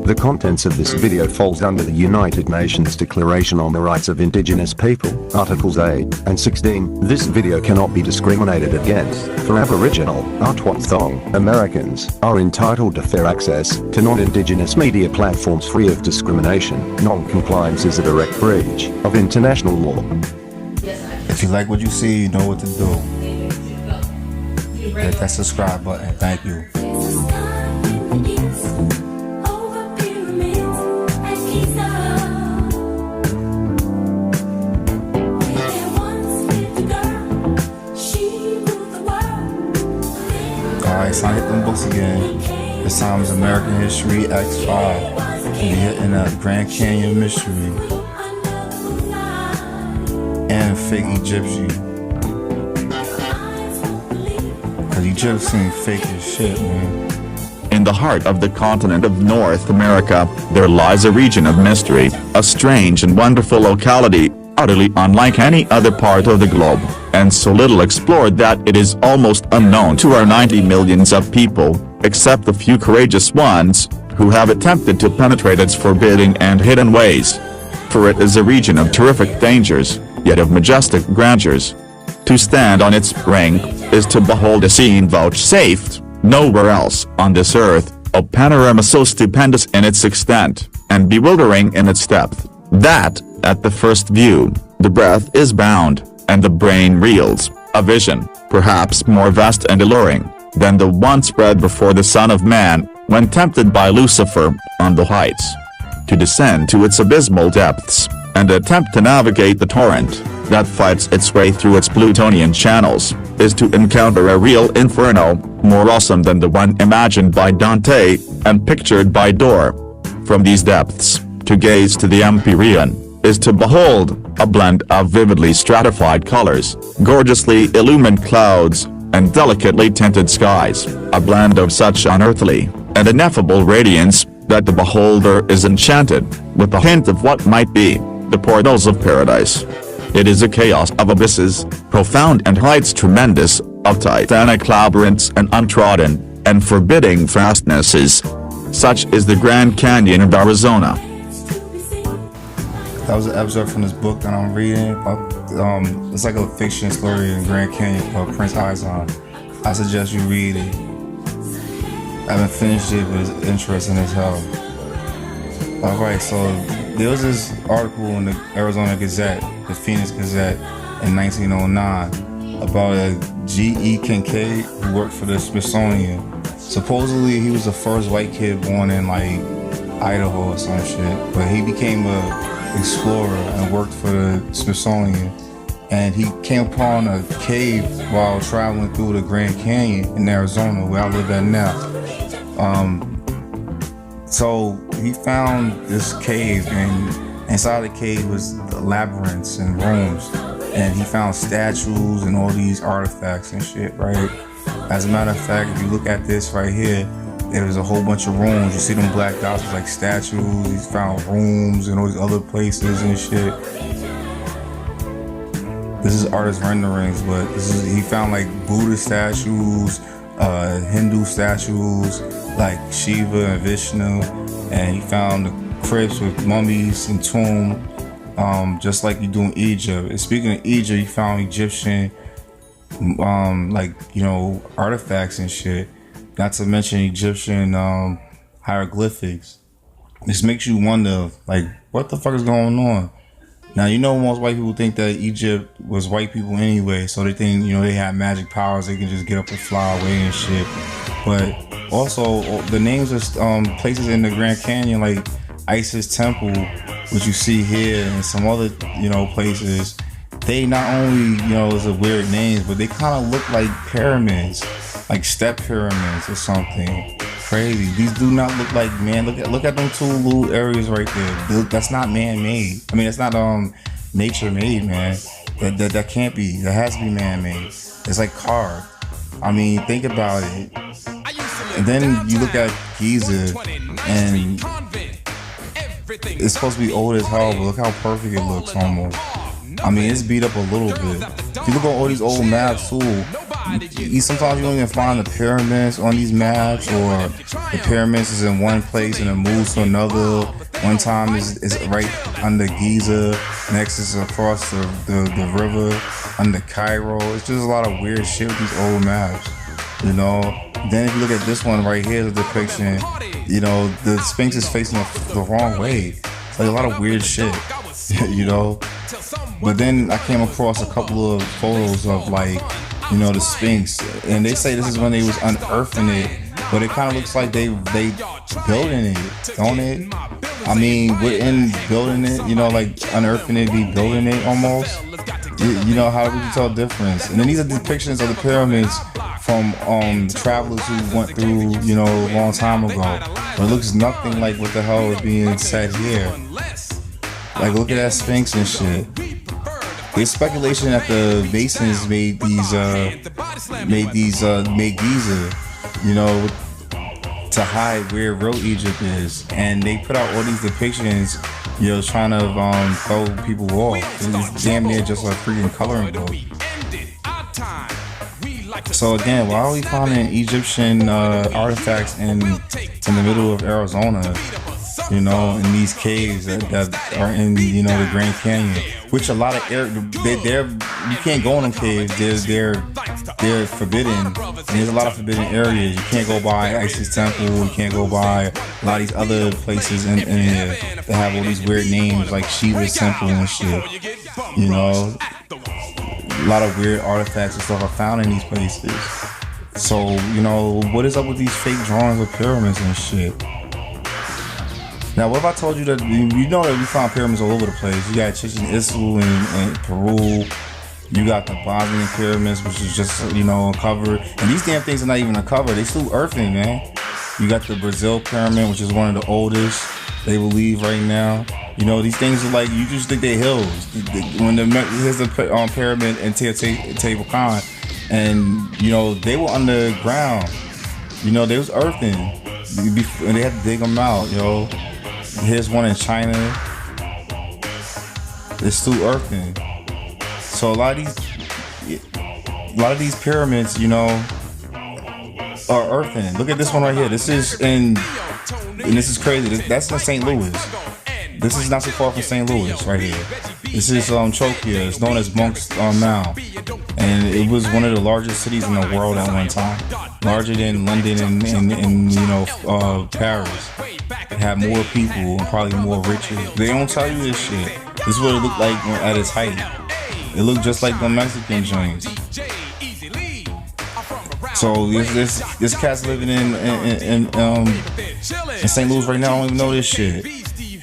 The contents of this video falls under the United Nations Declaration on the Rights of Indigenous People, Articles 8 and 16. This video cannot be discriminated against, for Aboriginal, Atwatthong, Americans are entitled to fair access to non-Indigenous media platforms free of discrimination. Non-compliance is a direct breach of international law. If you like what you see, you know what to do. Hit that subscribe button. Thank you. Alright, so I hit them books again. This time is American History X5. We're hitting a Grand Canyon mystery and fake Egyptian. Cause Egypt seem fake as shit, man. In the heart of the continent of North America, there lies a region of mystery, a strange and wonderful locality, utterly unlike any other part of the globe, and so little explored that it is almost unknown to our 90 millions of people, except the few courageous ones, who have attempted to penetrate its forbidding and hidden ways. For it is a region of terrific dangers, yet of majestic grandeurs. To stand on its brink, is to behold a scene vouchsafed nowhere else on this earth, a panorama so stupendous in its extent, and bewildering in its depth, that, at the first view, the breath is bound, and the brain reels, a vision, perhaps more vast and alluring, than the one spread before the Son of Man, when tempted by Lucifer, on the heights, to descend to its abysmal depths, and attempt to navigate the torrent that fights its way through its Plutonian channels, is to encounter a real inferno, more awesome than the one imagined by Dante, and pictured by Dore. From these depths, to gaze to the Empyrean, is to behold a blend of vividly stratified colors, gorgeously illumined clouds, and delicately tinted skies, a blend of such unearthly and ineffable radiance that the beholder is enchanted with a hint of what might be the portals of paradise. It is a chaos of abysses, profound, and heights tremendous, of titanic labyrinths and untrodden and forbidding fastnesses. Such is the Grand Canyon of Arizona. That was an excerpt from this book that I'm reading. It's like a fiction story in Grand Canyon called Prince Izon. I suggest you read it. I haven't finished it, but it's interesting as hell. Alright, so there was this article in the Arizona Gazette, the Phoenix Gazette, in 1909 about a G.E. Kincaid who worked for the Smithsonian. Supposedly he was the first white kid born in like Idaho or some shit, but he became a explorer and worked for the Smithsonian, and he came upon a cave while traveling through the Grand Canyon in Arizona, where I live at now. So he found this cave, and inside the cave was labyrinths and rooms, and he found statues and all these artifacts and shit, right? As a matter of fact, if you look at this right here, there's a whole bunch of rooms. You see them black dots with like statues. He's found rooms and all these other places and shit. This is artist renderings, but he found like Buddha statues, Hindu statues, like Shiva and Vishnu, and he found the crypts with mummies and tomb, just like you do in Egypt. And speaking of Egypt, he found Egyptian, artifacts and shit. Not to mention Egyptian hieroglyphics. This makes you wonder, like, what the fuck is going on? Now, you know, most white people think that Egypt was white people anyway, so they think, they have magic powers, they can just get up and fly away and shit. But also, the names of places in the Grand Canyon, like Isis Temple, which you see here, and some other, places, they not only, is a weird names, but they kind of look like pyramids, like step pyramids or something crazy. These do not look like, man, look at them two little areas right there. That's not man-made. I mean, that's not nature-made, man. That can't be. That has to be man-made. It's like carved. I mean, think about it. And then you look at Giza, and it's supposed to be old as hell, but look how perfect it looks almost. I mean, it's beat up a little bit. If you look at all these old maps too, sometimes you don't even find the pyramids on these maps, or the pyramids is in one place and it moves to another. One time is right under Giza, next is across the river under Cairo. It's just a lot of weird shit with these old maps, you know. Then if you look at this one right here, the depiction, you know, the Sphinx is facing the wrong way. It's like a lot of weird shit, you know. But then I came across a couple of photos of, like, you know, the Sphinx, and they say this is when they was unearthing it, but it kind of looks like they building it, don't it? I mean, within building it, you know, like unearthing it, be building it almost. You know, how would you tell the difference? And then these are depictions of the pyramids from travelers who went through, you know, a long time ago. But it looks nothing like what the hell is being said here. Like, look at that Sphinx and shit. There's speculation that the Masons made Giza, you know, to hide where real Egypt is, and they put out all these depictions, you know, trying to throw people off. It's damn near just a freaking coloring book. So again, why are we finding Egyptian artifacts in the middle of Arizona? You know, in these caves that are in, you know, the Grand Canyon, which a lot of you can't go in them caves. They're forbidden. And there's a lot of forbidden areas. You can't go by Isis Temple. You can't go by a lot of these other places in here that have all these weird names like Shiva's Temple and shit. You know, a lot of weird artifacts and stuff are found in these places. So, you know, what is up with these fake drawings of pyramids and shit? Now, what if I told you that, you know, that we find pyramids all over the place? You got Chichen Itza in Peru. You got the Bosnian pyramids, which is just, you know, uncovered. And these damn things are not even uncovered. They still earthing, man. You got the Brazil pyramid, which is one of the oldest, they believe, right now. You know, these things are like, you just think they're hills. When here's the pyramid in Teotihuacan, and, you know, they were underground. You know, they was earthing. And they had to dig them out, yo. Here's one in China. It's still earthing. So a lot of these pyramids, you know, are earthing. Look at this one right here. This is and this is crazy. That's in St. Louis. This is not so far from St. Louis right here. This is Chokia. It's known as Monk's Mound, and it was one of the largest cities in the world at one time, larger than London and you know, Paris. It had more people and probably more riches. They don't tell you this shit. This is what it looked like at its height. It looked just like the Mexican joints. So this cat's living in St. Louis right now. I don't even know this shit.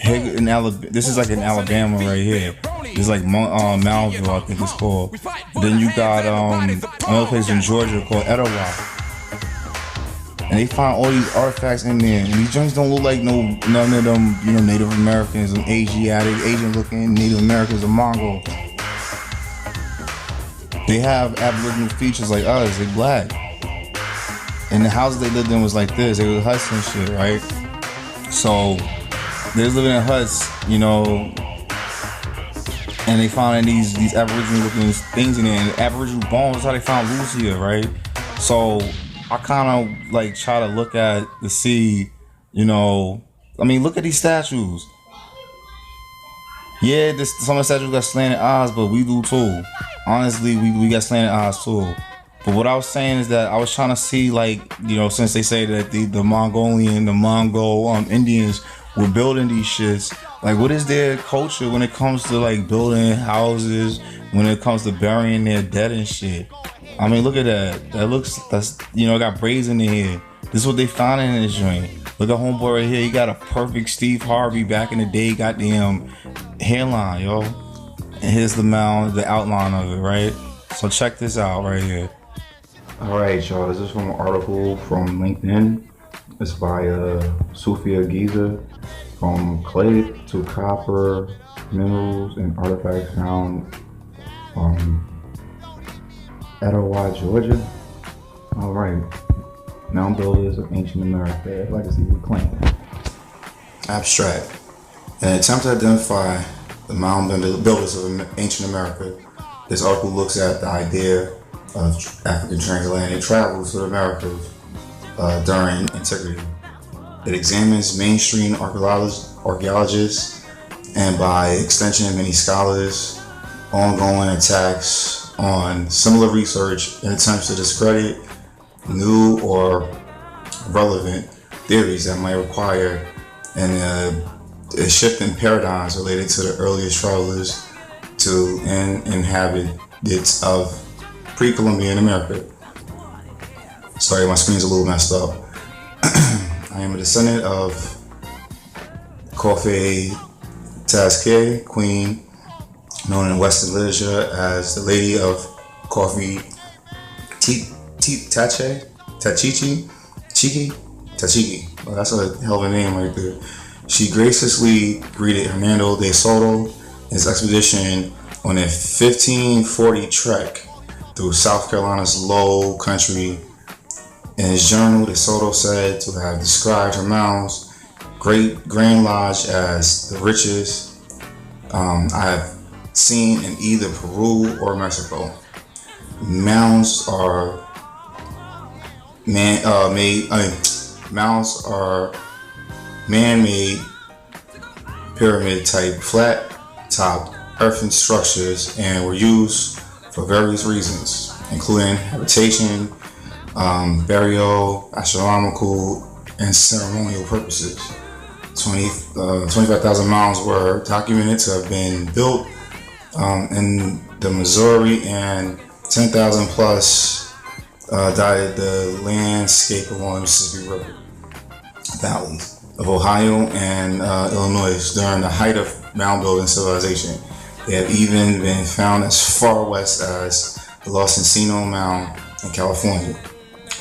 In Alabama, this is like in Alabama right here. It's like Moundville, I think it's called. Then you got another place in Georgia called Etowah. And they find all these artifacts in there, and these joints don't look like none of them, you know, Native Americans and Asian looking Native Americans or Mongols. They have Aboriginal features like us. They black, and the houses they lived in was like this. They were huts and shit, right? So they was living in huts, you know, and they found these Aboriginal looking things in there, and Aboriginal bones. That's how they found Lucia, right? So I kind of like try to look at to see, you know, I mean, look at these statues. Yeah, some of the statues got slanted eyes, but we do too. Honestly, we got slanted eyes too. But what I was saying is that I was trying to see, like, you know, since they say that the Mongol Indians were building these shits, like, what is their culture when it comes to, like, building houses, when it comes to burying their dead and shit? I mean, look at that. That's, you know, got braids in here. This is what they found in this joint. Look at homeboy right here. He got a perfect Steve Harvey back in the day goddamn hairline, yo. And here's the mound, the outline of it, right? So check this out right here. All right, y'all. This is from an article from LinkedIn. It's by Sufia Giza. From clay to copper, minerals and artifacts found Etowah, Georgia. All right. Mound builders of ancient America, legacy reclaimed. Abstract. In an attempt to identify the mound builders of ancient America, this article looks at the idea of African transatlantic travel to the Americas during antiquity. It examines mainstream archaeologists and by extension many scholars' ongoing attacks on similar research in attempts to discredit new or relevant theories that might require a shift in paradigms related to the earliest travelers to and inhabitants of pre-Columbian America. Sorry, my screen's a little messed up. I am a descendant of Kofi Tazke, Queen, known in Western literature as the Lady of Kofi Tachiki. Well, that's a hell of a name right there. She graciously greeted Hernando de Soto and his expedition on a 1540 trek through South Carolina's low country. In his journal, De Soto said to have described her mound's great Grand Lodge as the richest I have seen in either Peru or Mexico. Mounds are man-made pyramid-type flat-topped earthen structures and were used for various reasons, including habitation, burial, astronomical, and ceremonial purposes. 25,000 mounds were documented to have been built in the Missouri, and 10,000 plus dotted the landscape along the Mississippi River valleys of Ohio and Illinois during the height of mound building civilization. They have even been found as far west as the Los Encino Mound in California.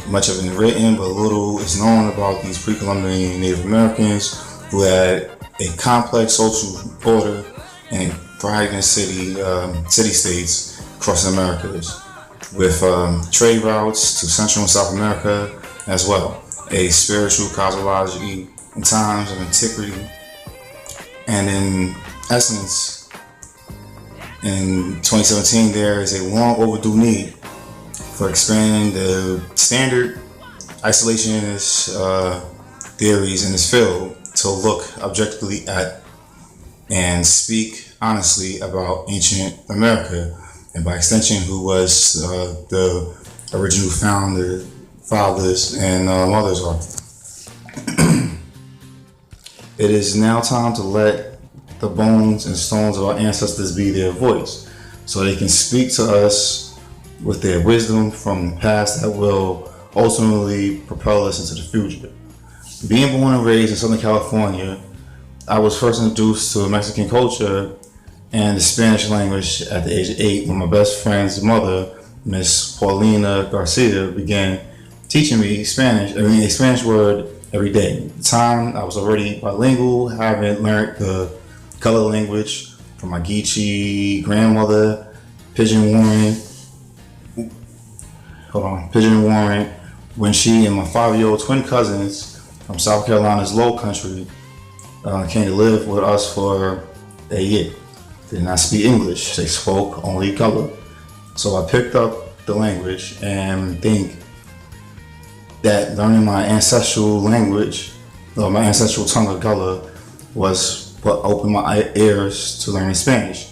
Much have been written, but little is known about these pre-Columbian Native Americans who had a complex social order and thriving city-states across the Americas, with trade routes to Central and South America as well, a spiritual cosmology in times of antiquity, and in essence, in 2017, there is a long overdue need for expanding the standard isolationist theories in this field to look objectively at and speak honestly about ancient America, and by extension, who was the original fathers and mothers are. It is now time to let the bones and stones of our ancestors be their voice, so they can speak to us with their wisdom from the past that will ultimately propel us into the future. Being born and raised in Southern California, I was first introduced to Mexican culture and the Spanish language at the age of 8 when my best friend's mother, Miss Paulina Garcia, began teaching me a Spanish word every day. At the time, I was already bilingual, having learned the color language from my Geechee grandmother, Pigeon Warren, when she and my 5-year-old twin cousins from South Carolina's Low Country came to live with us for a year. They did not speak English, they spoke only color. So I picked up the language and think that learning my ancestral language, or my ancestral tongue of color, was what opened my ears to learning Spanish.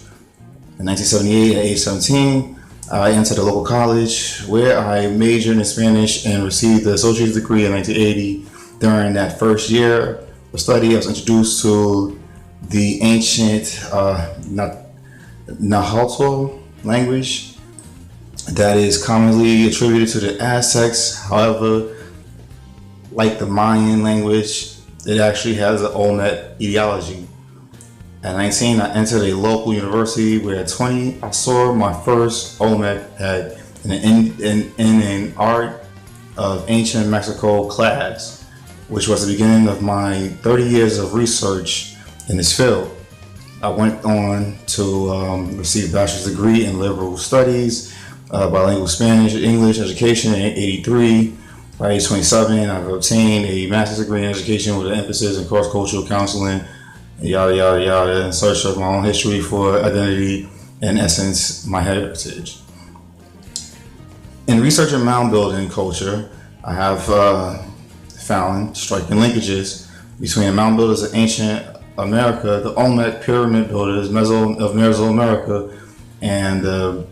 In 1978, at age 17, I entered a local college where I majored in Spanish and received the associate's degree in 1980. During that first year of study, I was introduced to the ancient Nahuatl language that is commonly attributed to the Aztecs. However, like the Mayan language, it actually has an Olmec ideology. At 19, I entered a local university where at 20, I saw my first Olmec head in an art of ancient Mexico class, which was the beginning of my 30 years of research in this field. I went on to receive a bachelor's degree in liberal studies, bilingual Spanish, English education in 83. By age 27, I've obtained a master's degree in education with an emphasis in cross-cultural counseling, yada, yada, yada, in search of my own history for identity and, in essence, my heritage. In researching mound building culture, I have found striking linkages between the mound builders of ancient America, the Olmec pyramid builders of Mesoamerica, and the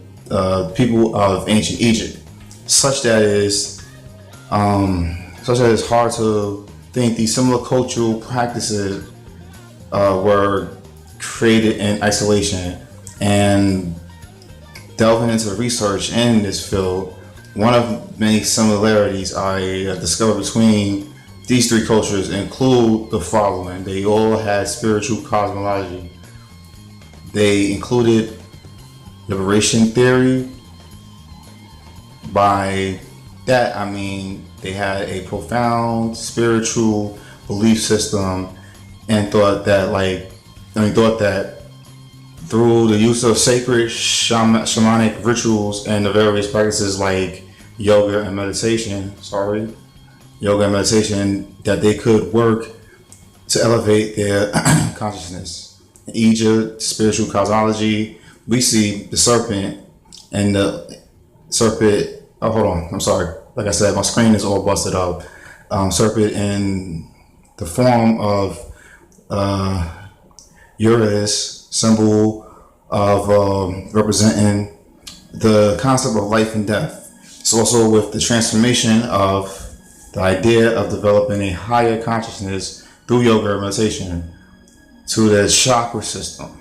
people of ancient Egypt, such that it's hard to think these similar cultural practices were created in isolation. And delving into the research in this field, one of many similarities I discovered between these three cultures include the following. They all had spiritual cosmology. They included liberation theory. By that I mean they had a profound spiritual belief system and thought that through the use of sacred shamanic rituals and the various practices like yoga and meditation, that they could work to elevate their consciousness. In Egypt, spiritual cosmology, we see the serpent and the serpent. Oh, hold on. I'm sorry. Like I said, my screen is all busted up. Serpent in the form of Uranus, symbol of representing the concept of life and death. It's also with the transformation of the idea of developing a higher consciousness through yoga and meditation to the chakra system.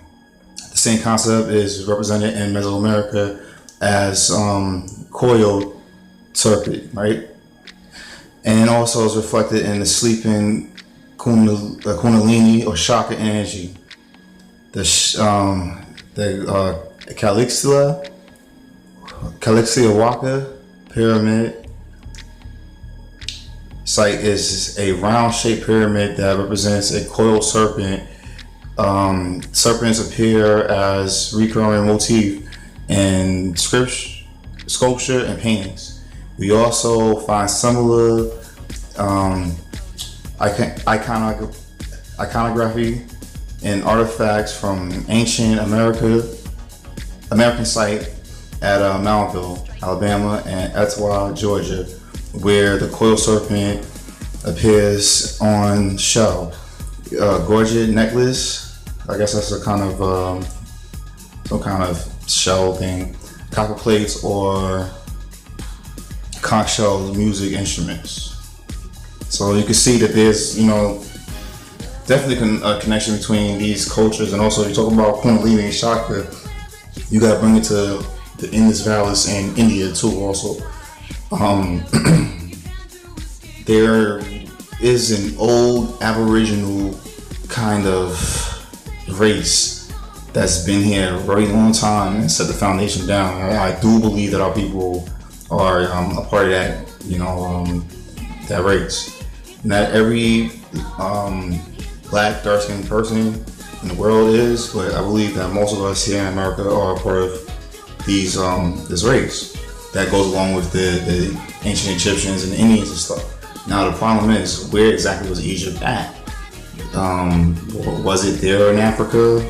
The same concept is represented in Mesoamerica as coiled serpent, right? And also is reflected in the sleeping kundalini or chakra energy. The Calixia pyramid site is a round-shaped pyramid that represents a coiled serpent. Serpents appear as recurring motif in sculpture and paintings. We also find similar iconography and artifacts from ancient American site at Moundville, Alabama, and Etowah, Georgia, where the coiled serpent appears on shell. Gorget necklace, I guess that's a kind of some kind of shell thing. Copper plates or conch shells, music instruments. So you can see that there's, definitely a connection between these cultures. And also, you talk about Kundalini and chakra, you got to bring it to the Indus Valley in India too. Also, there is an old Aboriginal kind of race that's been here a very long time and set the foundation down. I do believe that our people are a part of that, that race. Not every black, dark-skinned person in the world is, but I believe that most of us here in America are a part of these this race that goes along with the ancient Egyptians and the Indians and stuff. Now the problem is, where exactly was Egypt at? Was it there in Africa?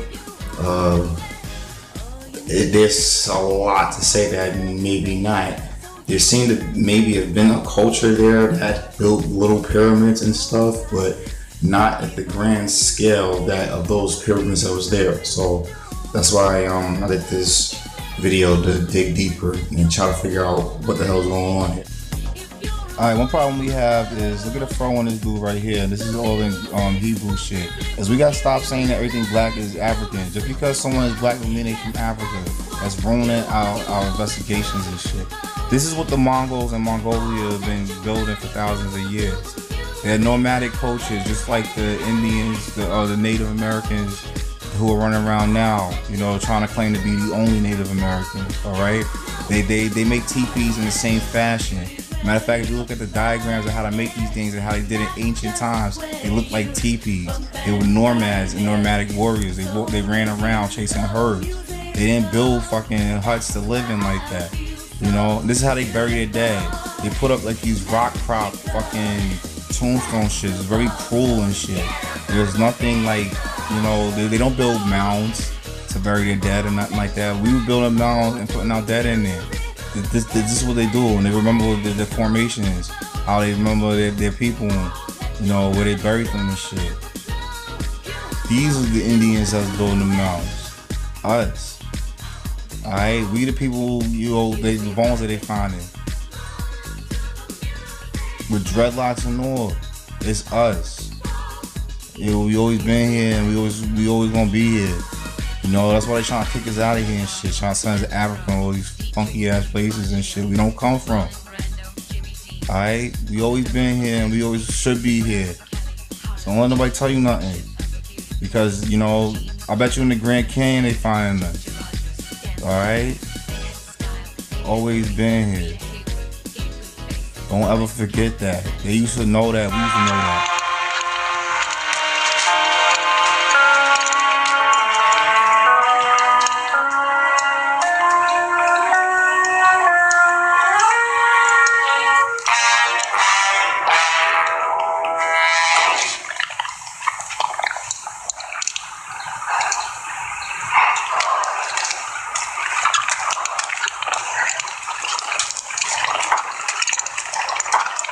There's a lot to say that maybe not. There seemed to maybe have been a culture there that built little pyramids and stuff, but not at the grand scale of those pyramids that was there. So that's why I did this video to dig deeper and try to figure out what the hell is going on here. Alright, one problem we have is, look at the fro on this dude right here. This is all in Hebrew shit. Is we gotta stop saying that everything black is African. Just because someone is black doesn't mean they from Africa. That's ruining our investigations and shit. This is what the Mongols and Mongolia have been building for thousands of years. They're nomadic cultures, just like the Indians, the Native Americans who are running around now, trying to claim to be the only Native Americans, all right? They make teepees in the same fashion. Matter of fact, if you look at the diagrams of how to make these things and how they did it in ancient times, they looked like teepees. They were nomads and nomadic warriors. They ran around chasing herds. They didn't build fucking huts to live in like that. This is how they bury their dead. They put up like these rock crop fucking tombstone shit. It's very cruel and shit. There's nothing like, they don't build mounds to bury their dead or nothing like that. We were building mounds and putting our dead in there. This is what they do, and they remember their formations, how they remember their people, you know, where they buried them and shit. These are the Indians that's building the mountains. Us. Alright? We the people, you know, the bones that they finding. With dreadlocks and all. It's us. You know, we always been here and we always gonna be here. You know, that's why they trying to kick us out of here and shit. Trying to send us to Africa and all these funky ass places and shit we don't come from. Alright? We always been here and we always should be here. So don't let nobody tell you nothing. Because, you know, I bet you in the Grand Canyon they find us. Alright? Always been here. Don't ever forget that. They used to know that. We used to know that.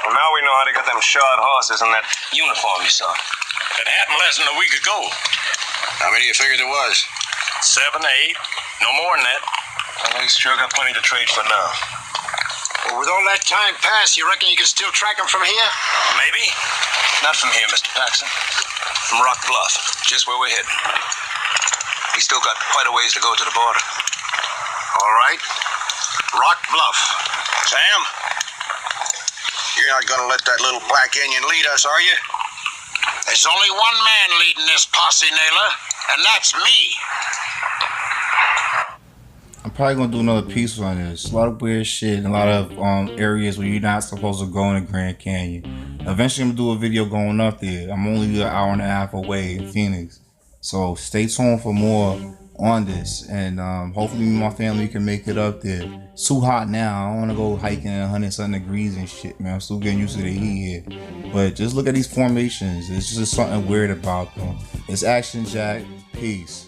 Now we know how to get them shod horses and that uniform you saw. It happened less than a week ago. How many you figured there was? 7, 8, no more than that. Well, he's sure got plenty to trade for now. Well, with all that time passed, you reckon you can still track them from here? Maybe. Not from here, Mr. Paxson. From Rock Bluff, just where we're heading. We still got quite a ways to go to the border. All right. Rock Bluff. Sam? You're not gonna let that little black Indian lead us, are you? There's only one man leading this posse, Naylor, and that's me. I'm probably gonna do another piece on this. A lot of weird shit and a lot of areas where you're not supposed to go in the Grand Canyon. Eventually I'm gonna do a video going up there. I'm only an hour and a half away in Phoenix. So stay tuned for more on this, and hopefully me and my family can make it up there. It's too hot now. I don't want to go hiking at 100-something degrees and shit, man. I'm still getting used to the heat here. But just look at these formations. It's just something weird about them. It's Action Jack. Peace.